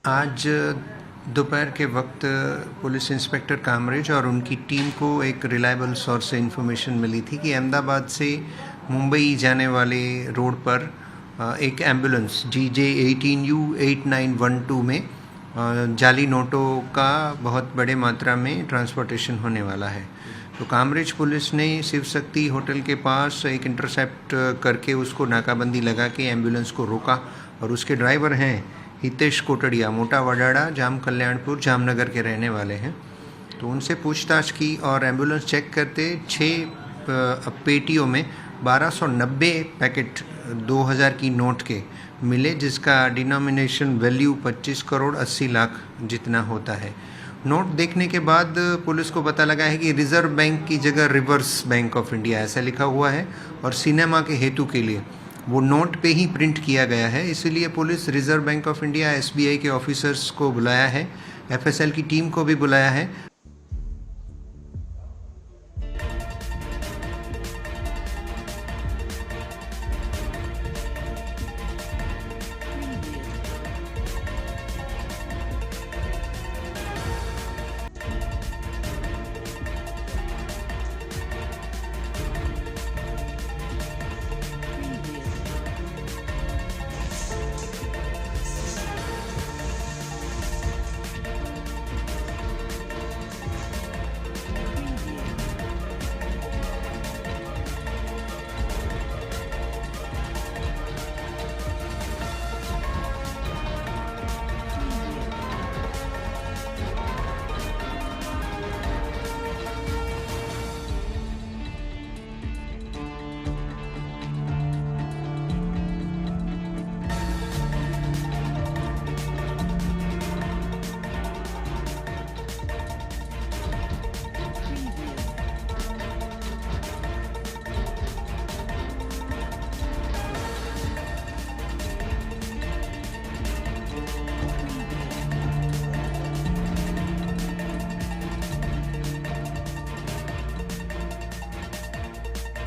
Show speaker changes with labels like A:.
A: आज दोपहर के वक्त पुलिस इंस्पेक्टर कामरेज और उनकी टीम को एक रिलायबल सोर्स से इन्फॉर्मेशन मिली थी कि अहमदाबाद से मुंबई जाने वाले रोड पर एक एम्बुलेंस GJ18U8912 में जाली नोटों का बहुत बड़े मात्रा में ट्रांसपोर्टेशन होने वाला है। तो कामरेज पुलिस ने शिव शक्ति होटल के पास एक इंटरसेप्ट करके उसको नाकाबंदी लगा के एम्बुलेंस को रोका और उसके ड्राइवर हैं हितेश कोटड़िया, मोटा वडाड़ा, जाम कल्याणपुर, जामनगर के रहने वाले हैं। तो उनसे पूछताछ की और एम्बुलेंस चेक करते 6 पेटियों में 1290 पैकेट 2000 की नोट के मिले, जिसका डिनोमिनेशन वैल्यू 25 करोड़ 80 लाख जितना होता है। नोट देखने के बाद पुलिस को पता लगा है कि रिजर्व बैंक की जगह रिवर्स बैंक ऑफ इंडिया ऐसा लिखा हुआ है और सिनेमा के हेतु के लिए वो नोट पे ही प्रिंट किया गया है। इसीलिए police reserve bank of India SBI के ऑफिसर्स को बुलाया है, FSL की टीम को भी बुलाया है